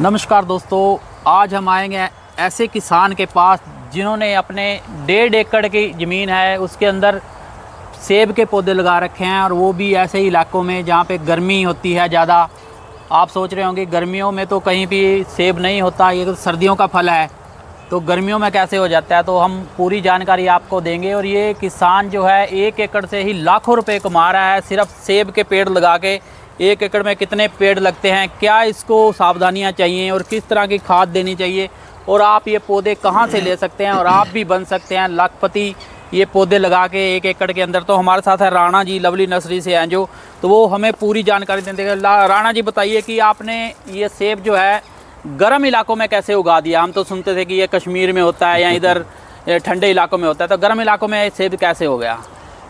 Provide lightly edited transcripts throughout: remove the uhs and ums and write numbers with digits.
नमस्कार दोस्तों, आज हम आएंगे ऐसे किसान के पास जिन्होंने अपने 1.5 एकड़ की ज़मीन है, उसके अंदर सेब के पौधे लगा रखे हैं और वो भी ऐसे ही इलाकों में जहाँ पे गर्मी होती है ज़्यादा। आप सोच रहे होंगे गर्मियों में तो कहीं भी सेब नहीं होता, ये तो सर्दियों का फल है, तो गर्मियों में कैसे हो जाता है। तो हम पूरी जानकारी आपको देंगे। और ये किसान जो है 1 एकड़ से ही लाखों रुपए कमा रहा है सिर्फ सेब के पेड़ लगा के। 1 एकड़ में कितने पेड़ लगते हैं, क्या इसको सावधानियां चाहिए और किस तरह की खाद देनी चाहिए, और आप ये पौधे कहां से ले सकते हैं और आप भी बन सकते हैं लाखपति ये पौधे लगा के 1 एकड़ के अंदर। तो हमारे साथ है राणा जी, लवली नर्सरी से हैं जो, तो वो हमें पूरी जानकारी देंगे। राणा जी बताइए कि आपने ये सेब जो है गर्म इलाकों में कैसे उगा दिया। हम तो सुनते थे कि ये कश्मीर में होता है या इधर ठंडे इलाकों में होता है, तो गर्म इलाकों में सेब कैसे हो गया?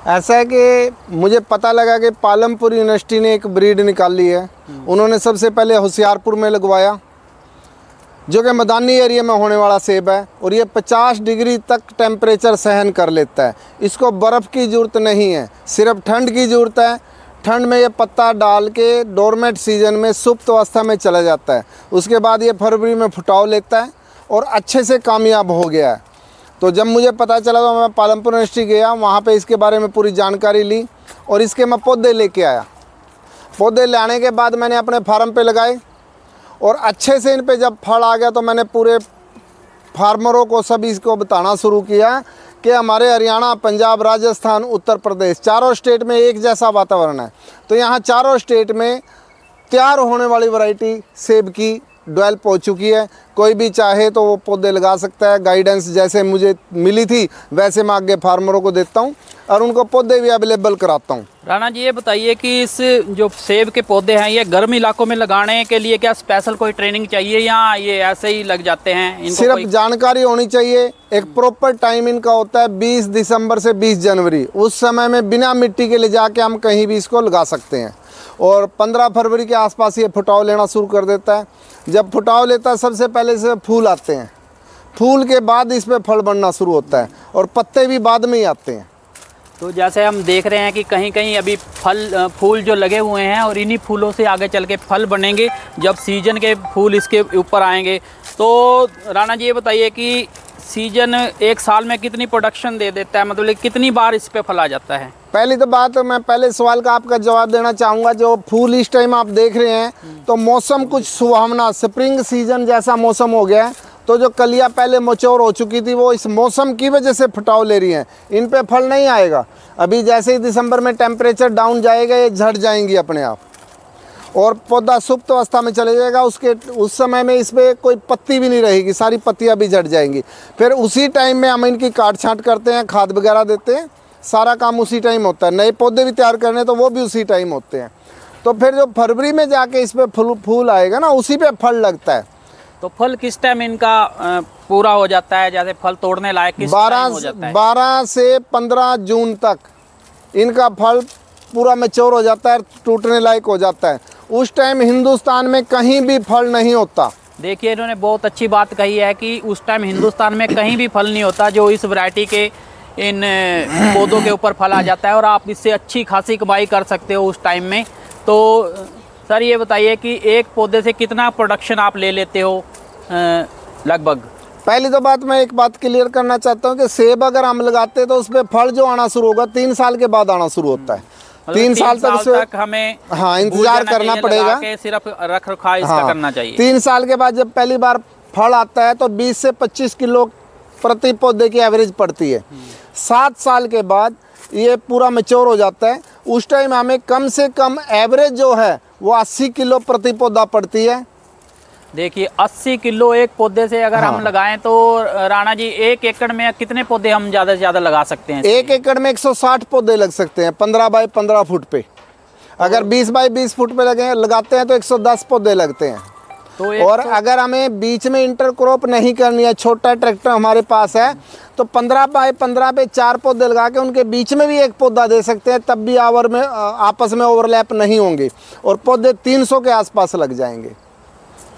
ऐसा है कि मुझे पता लगा कि पालमपुर यूनिवर्सिटी ने एक ब्रीड निकाली है। उन्होंने सबसे पहले होशियारपुर में लगवाया, जो कि मैदानी एरिया में होने वाला सेब है, और ये 50 डिग्री तक टेम्परेचर सहन कर लेता है। इसको बर्फ़ की ज़रूरत नहीं है, सिर्फ ठंड की ज़रूरत है। ठंड में ये पत्ता डाल के डोरमेट सीजन में सुप्त अवस्था में चला जाता है। उसके बाद ये फरवरी में फुटाव लेता है और अच्छे से कामयाब हो गया है। तो जब मुझे पता चला तो मैं पालमपुर यूनिवर्सिटी गया, वहाँ पे इसके बारे में पूरी जानकारी ली और इसके मैं पौधे लेके आया। पौधे लाने के बाद मैंने अपने फार्म पे लगाए और अच्छे से इन पे जब फल आ गया तो मैंने पूरे फार्मरों को सभी इसको बताना शुरू किया कि हमारे हरियाणा, पंजाब, राजस्थान, उत्तर प्रदेश, चारों स्टेट में एक जैसा वातावरण है। तो यहाँ चारों स्टेट में तैयार होने वाली वैरायटी सेब की डेवलप हो चुकी है। कोई भी चाहे तो वो पौधे लगा सकता है। गाइडेंस जैसे मुझे मिली थी वैसे मैं आगे फार्मरों को देता हूँ और उनको पौधे भी अवेलेबल कराता हूँ। राणा जी ये बताइए कि इस जो सेब के पौधे हैं ये गर्म इलाकों में लगाने के लिए क्या स्पेशल कोई ट्रेनिंग चाहिए या ये ऐसे ही लग जाते हैं? इनको सिर्फ जानकारी होनी चाहिए। एक प्रॉपर टाइम इनका होता है 20 दिसंबर से 20 जनवरी। उस समय में बिना मिट्टी के ले जाके हम कहीं भी इसको लगा सकते हैं और 15 फरवरी के आसपास ये फुटाव लेना शुरू कर देता है। जब फुटाव लेता है सबसे पहले से फूल आते हैं, फूल के बाद इस पे फल बनना शुरू होता है और पत्ते भी बाद में ही आते हैं। तो जैसे हम देख रहे हैं कि कहीं कहीं अभी फूल जो लगे हुए हैं और इन्हीं फूलों से आगे चल के फल बनेंगे जब सीजन के फूल इसके ऊपर आएंगे। तो राणा जी ये बताइए कि सीजन एक साल में कितनी प्रोडक्शन दे देता है, मतलब कितनी बार इस पे फल आ जाता है? पहली तो बात मैं पहले सवाल का आपका जवाब देना चाहूँगा। जो फूल इस टाइम आप देख रहे हैं तो मौसम कुछ सुहावना स्प्रिंग सीजन जैसा मौसम हो गया है। तो जो कलियाँ पहले मैच्योर हो चुकी थी वो इस मौसम की वजह से फुटाव ले रही हैं। इन पे फल नहीं आएगा। अभी जैसे ही दिसंबर में टेम्परेचर डाउन जाएगा ये झड़ जाएंगी अपने आप और पौधा सुप्त अवस्था में चले जाएगा। उस समय में इस पर कोई पत्ती भी नहीं रहेगी, सारी पत्तियाँ भी झड़ जाएंगी। फिर उसी टाइम में हम इनकी काट छाँट करते हैं, खाद वगैरह देते हैं, सारा काम उसी टाइम होता है। नए पौधे भी तैयार करने तो वो भी उसी टाइम होते हैं। तो फिर जो फरवरी में जाके इस पर फूल आएगा ना, उसी पे फल लगता है। तो फल किस टाइम इनका पूरा हो जाता है, जैसे फल तोड़ने लायक किस टाइम हो जाता है? 12 से 15 जून तक इनका फल पूरा मैच्योर हो जाता है, टूटने लायक हो जाता है। उस टाइम हिंदुस्तान में कहीं भी फल नहीं होता। देखिए इन्होंने बहुत अच्छी बात कही है कि उस टाइम हिंदुस्तान में कहीं भी फल नहीं होता जो इस वैरायटी के इन पौधों के ऊपर फल आ जाता है और आप इससे अच्छी खासी कमाई कर सकते हो उस टाइम में। तो सर ये बताइए कि एक पौधे से कितना प्रोडक्शन आप ले लेते हो लगभग? पहली तो बात मैं एक बात क्लियर करना चाहता हूँ कि सेब अगर हम लगाते हैं तो उस पर फल जो आना शुरू होगा 3 साल के बाद आना शुरू होता है। 3 साल तक हमें इंतजार करना पड़ेगा, सिर्फ रख रखाव इसका करना चाहिए। 3 साल के बाद जब पहली बार फल आता है तो 20 से 25 किलो प्रति पौधे की एवरेज पड़ती है। 7 साल के बाद ये पूरा मैच्योर हो जाता है। उस टाइम हमें कम से कम एवरेज जो है वो 80 किलो प्रति पौधा पड़ती है। देखिए 80 किलो एक पौधे से अगर हम लगाएं तो राणा जी 1 एकड़ में कितने पौधे हम ज़्यादा से ज़्यादा लगा सकते हैं? 1 एकड़ में 160 पौधे लग सकते हैं 15 बाई 15 फुट पे। अगर 20 बाई 20 फुट पे लगाते हैं तो 110 पौधे लगते हैं। और अगर हमें बीच में इंटरक्रॉप नहीं करनी है, छोटा ट्रैक्टर हमारे पास है, तो 15 बाई 15 पे 4 पौधे लगा के उनके बीच में भी एक पौधा दे सकते हैं, तब भी आपस में ओवरलैप नहीं होंगे और पौधे 300 के आसपास लग जाएंगे।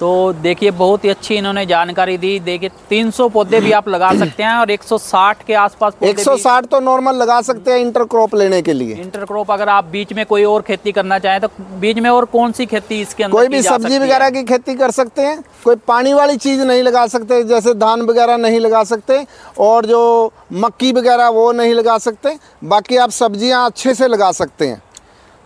तो देखिए बहुत ही अच्छी इन्होंने जानकारी दी। देखिए 300 पौधे भी आप लगा सकते हैं और 160 के आसपास पौधे 160 तो नॉर्मल लगा सकते हैं इंटरक्रॉप लेने के लिए। इंटरक्रॉप अगर आप बीच में कोई और खेती करना चाहें तो बीच में और कौन सी खेती इसके अंदर कोई भी सब्जी वगैरह की खेती कर सकते हैं। कोई पानी वाली चीज़ नहीं लगा सकते, जैसे धान वगैरह नहीं लगा सकते और जो मक्की वगैरह वो नहीं लगा सकते। बाकी आप सब्जियां अच्छे से लगा सकते हैं।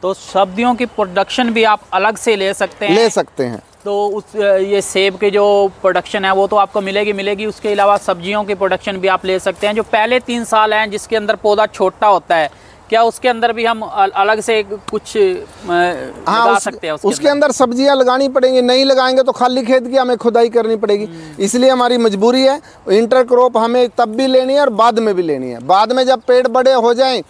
तो सब्जियों की प्रोडक्शन भी आप अलग से ले सकते हैं। तो उस ये सेब के जो प्रोडक्शन है वो तो आपको मिलेगी। उसके अलावा सब्जियों की प्रोडक्शन भी आप ले सकते हैं। जो पहले 3 साल हैं जिसके अंदर पौधा छोटा होता है, क्या उसके अंदर भी हम अलग से कुछ लगा सकते हैं? उसके अंदर सब्जियां लगानी पड़ेंगी। नहीं लगाएंगे तो खाली खेत की हमें खुदाई करनी पड़ेगी। इसलिए हमारी मजबूरी है। इंटरक्रॉप हमें तब भी लेनी है और बाद में भी लेनी है। बाद में जब पेड़ बड़े हो जाएं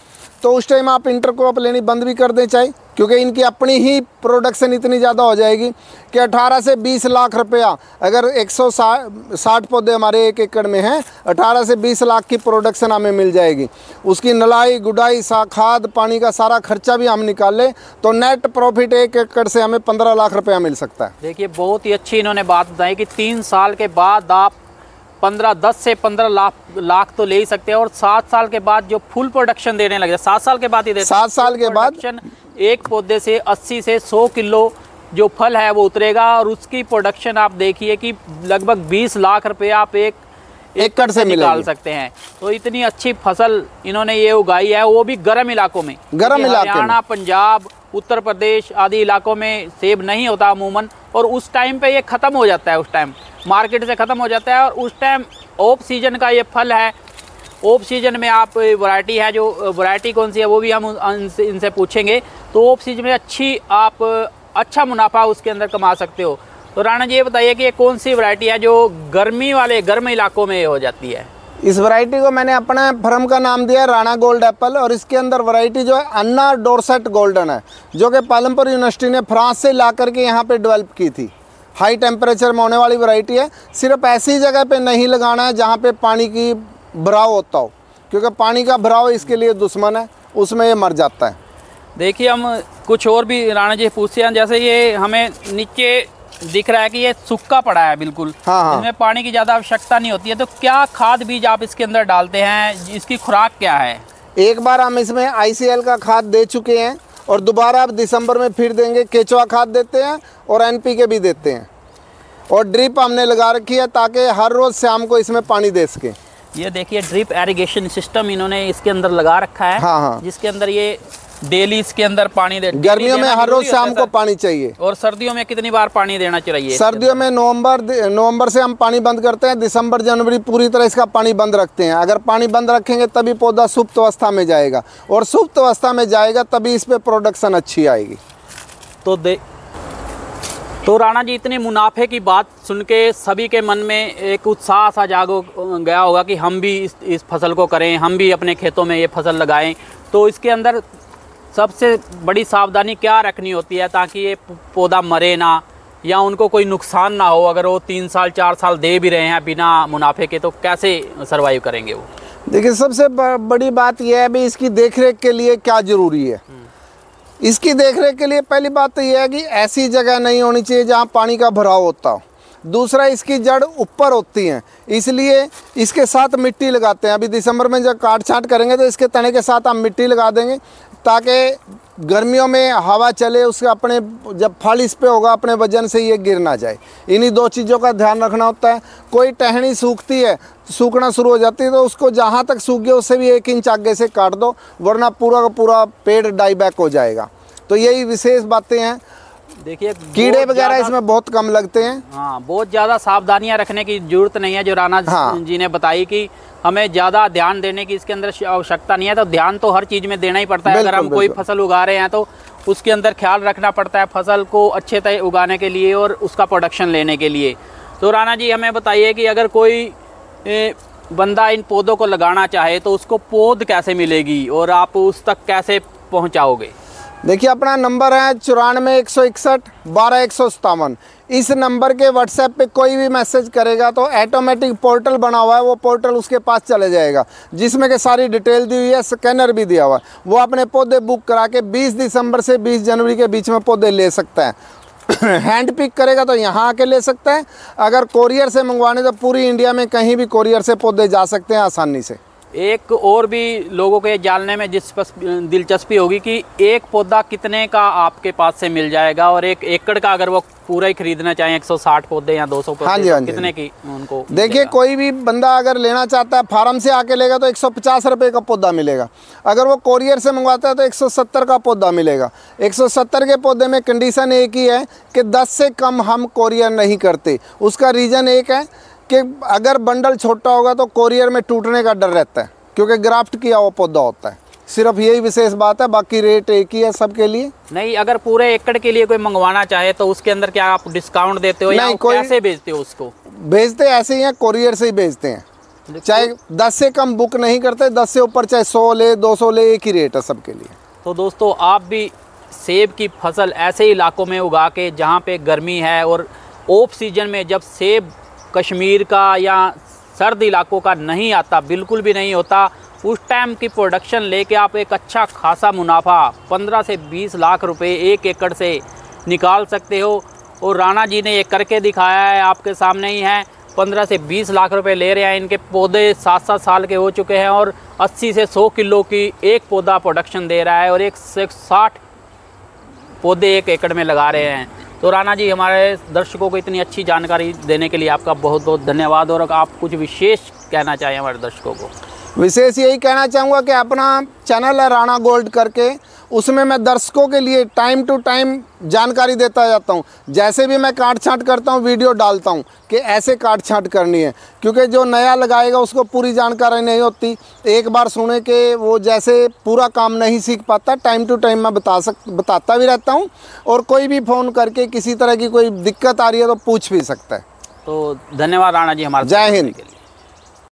तो उस टाइम आप इंटरक्रॉप लेनी बंद भी कर दें चाहे, क्योंकि इनकी अपनी ही प्रोडक्शन इतनी ज़्यादा हो जाएगी कि 18 से 20 लाख रुपया, अगर 160 पौधे हमारे 1 एकड़ में हैं, 18 से 20 लाख की प्रोडक्शन हमें मिल जाएगी। उसकी नलाई गुडाई खाद पानी का सारा खर्चा भी हम निकाल लें तो नेट प्रॉफिट 1 एकड़ से हमें 15 लाख रुपया मिल सकता है। देखिए बहुत ही अच्छी इन्होंने बात बताई कि 3 साल के बाद आप 10 से 15 लाख तो ले ही सकते हैं और 7 साल के बाद जो फुल प्रोडक्शन देने लगे, 7 साल के बाद ही देते 7 साल के बाद एक पौधे से 80 से 100 किलो जो फल है वो उतरेगा और उसकी प्रोडक्शन आप देखिए कि लगभग 20 लाख रुपए आप 1 एकड़ से निकाल सकते हैं। तो इतनी अच्छी फसल इन्होंने ये उगाई है, वो भी गर्म इलाकों में। हरियाणा, पंजाब, उत्तर प्रदेश आदि इलाकों में सेब नहीं होता अमूमन, और उस टाइम पे ये ख़त्म हो जाता है। उस टाइम मार्केट से ख़त्म हो जाता है और उस टाइम ऑफ सीजन का ये फल है। ऑफ सीजन में आप वैरायटी है, जो वैरायटी कौन सी है वो भी हम इनसे पूछेंगे। तो ऑफ सीजन में आप अच्छा मुनाफा उसके अंदर कमा सकते हो। तो राणा जी ये बताइए कि ये कौन सी वैरायटी है जो गर्म इलाकों में हो जाती है? इस वैरायटी को मैंने अपना फर्म का नाम दिया है राणा गोल्ड एप्पल, और इसके अंदर वैरायटी जो है अन्ना डोरसेट गोल्डन है, जो कि पालमपुर यूनिवर्सिटी ने फ्रांस से ला करके यहाँ पे डेवलप की थी। हाई टेम्परेचर में होने वाली वैरायटी है। सिर्फ ऐसी जगह पे नहीं लगाना है जहाँ पे पानी की भराव होता हो, क्योंकि पानी का भराव इसके लिए दुश्मन है, उसमें ये मर जाता है। देखिए हम कुछ और भी राणा जी पूछते हैं। जैसे ये हमें नीचे दिख रहा है कि ये सूखा पड़ा है बिल्कुल। हाँ। इसमें पानी की ज़्यादा आवश्यकता नहीं होती है। तो क्या खाद बीज आप इसके अंदर डालते हैं? इसकी खुराक क्या है? एक बार हम इसमें ICL का खाद दे चुके हैं और दोबारा अब दिसंबर में फिर देंगे। केचुआ खाद देते हैं और NPK भी देते हैं, और ड्रिप हमने लगा रखी है ताकि हर रोज़ शाम को इसमें पानी दे सके। ये देखिए ड्रिप इरिगेशन सिस्टम इन्होंने इसके अंदर लगा रखा है। हाँ। जिसके अंदर ये डेली इसके अंदर पानी दे। गर्मियों में हर रोज शाम को पानी चाहिए। और सर्दियों में कितनी बार पानी देना चाहिए? सर्दियों में नवंबर से हम पानी बंद करते हैं। दिसंबर जनवरी पूरी तरह इसका पानी बंद रखते हैं। अगर पानी बंद रखेंगे तभी पौधा सुप्त अवस्था में जाएगा, और सुप्त अवस्था में जाएगा तभी इस पे प्रोडक्शन अच्छी आएगी। तो राणा जी इतने मुनाफे की बात सुन के सभी के मन में एक उत्साह सा जाग गया होगा कि हम भी इस फसल को करें, हम भी अपने खेतों में ये फसल लगाएं। तो इसके अंदर सबसे बड़ी सावधानी क्या रखनी होती है ताकि ये पौधा मरे ना, या उनको कोई नुकसान ना हो? अगर वो 3 साल 4 साल दे भी रहे हैं बिना मुनाफे के, तो कैसे सर्वाइव करेंगे वो? देखिए सबसे बड़ी बात यह है भी इसकी देखरेख के लिए क्या ज़रूरी है। इसकी देखरेख के लिए पहली बात तो यह है कि ऐसी जगह नहीं होनी चाहिए जहाँ पानी का भराव होता हो। दूसरा, इसकी जड़ ऊपर होती हैं, इसलिए इसके साथ मिट्टी लगाते हैं। अभी दिसंबर में जब काट छाँट करेंगे तो इसके तने के साथ हम मिट्टी लगा देंगे ताकि गर्मियों में हवा चले, उसके अपने जब फल इस पे होगा अपने वजन से ये गिर ना जाए। इन्हीं 2 चीज़ों का ध्यान रखना होता है। कोई टहनी सूखती है, सूखना शुरू हो जाती है, तो उसको जहाँ तक सूख गया उससे भी 1 इंच आगे से काट दो, वरना पूरा का पूरा पेड़ डाई बैक हो जाएगा। तो यही विशेष बातें हैं। देखिए कीड़े वगैरह इसमें बहुत कम लगते हैं। हाँ, बहुत ज़्यादा सावधानियां रखने की जरूरत नहीं है, जो राणा जी ने बताई कि हमें ज़्यादा ध्यान देने की इसके अंदर आवश्यकता नहीं है। तो ध्यान तो हर चीज़ में देना ही पड़ता है। अगर हम कोई फसल उगा रहे हैं तो उसके अंदर ख्याल रखना पड़ता है फसल को अच्छे तरह उगाने के लिए और उसका प्रोडक्शन लेने के लिए। तो राणा जी हमें बताइए कि अगर कोई बंदा इन पौधों को लगाना चाहे तो उसको पौध कैसे मिलेगी और आप उस तक कैसे पहुँचाओगे? देखिए अपना नंबर है 94 161 12 157। इस नंबर के व्हाट्सएप पे कोई भी मैसेज करेगा तो ऑटोमेटिक पोर्टल बना हुआ है, वो पोर्टल उसके पास चले जाएगा जिसमें कि सारी डिटेल दी हुई है, स्कैनर भी दिया हुआ है। वो अपने पौधे बुक करा के 20 दिसंबर से 20 जनवरी के बीच में पौधे ले सकता है। हैंड पिक करेगा तो यहाँ आके ले सकता है। अगर कोरियर से मंगवाने तो पूरी इंडिया में कहीं भी कोरियर से पौधे जा सकते हैं आसानी से। एक और भी लोगों को ये जानने में दिलचस्पी होगी कि एक पौधा कितने का आपके पास से मिल जाएगा, और 1 एकड़ का अगर वो पूरा ही खरीदना चाहें 160 पौधे या 200 पौधे, हाँ जी, तो हाँ जी, कितने की उनको? देखिए, कोई भी बंदा अगर लेना चाहता है फार्म से आके लेगा तो 150 रुपये का पौधा मिलेगा। अगर वो कोरियर से मंगवाता है तो 170 का पौधा मिलेगा। 170 के पौधे में कंडीशन एक ही है कि 10 से कम हम कोरियर नहीं करते। उसका रीज़न एक है कि अगर बंडल छोटा होगा तो कोरियर में टूटने का डर रहता है, क्योंकि ग्राफ्ट किया हुआ पौधा होता है। सिर्फ यही विशेष बात है, बाकी रेट एक ही है सबके लिए। नहीं, अगर पूरे एकड़ के लिए कोई मंगवाना चाहे तो उसके अंदर क्या आप डिस्काउंट देते हो, या कैसे बेचते हो उसको? भेजते ऐसे ही हैं, कोरियर से ही भेजते हैं। चाहे 10 से कम बुक नहीं करते, 10 से ऊपर चाहे 100 ले 200 ले, एक ही रेट है सबके लिए। तो दोस्तों, आप भी सेब की फसल ऐसे इलाकों में उगा के जहाँ पे गर्मी है, और ऑफ सीजन में जब सेब कश्मीर का या सर्द इलाकों का नहीं आता, बिल्कुल भी नहीं होता, उस टाइम की प्रोडक्शन लेके आप एक अच्छा खासा मुनाफा 15 से 20 लाख रुपए 1 एकड़ से निकाल सकते हो। और राणा जी ने ये करके दिखाया है, आपके सामने ही है। 15 से 20 लाख रुपए ले रहे हैं। इनके पौधे 7-7 साल के हो चुके हैं और 80 से 100 किलो की एक पौधा प्रोडक्शन दे रहा है, और 160 पौधे 1 एकड़ में लगा रहे हैं। तो राणा जी, हमारे दर्शकों को इतनी अच्छी जानकारी देने के लिए आपका बहुत बहुत धन्यवाद। और आप कुछ विशेष कहना चाहें हमारे दर्शकों को? विशेष यही कहना चाहूँगा कि अपना चैनल है राणा गोल्ड करके, उसमें मैं दर्शकों के लिए टाइम टू टाइम जानकारी देता जाता हूँ। जैसे भी मैं काट छाँट करता हूँ वीडियो डालता हूँ कि ऐसे काट छाँट करनी है, क्योंकि जो नया लगाएगा उसको पूरी जानकारी नहीं होती। एक बार सुने के वो जैसे पूरा काम नहीं सीख पाता। टाइम टू टाइम मैं बताता भी रहता हूँ, और कोई भी फ़ोन करके किसी तरह की कोई दिक्कत आ रही है तो पूछ भी सकता है। तो धन्यवाद राणा जी हमारे। जय हिंद।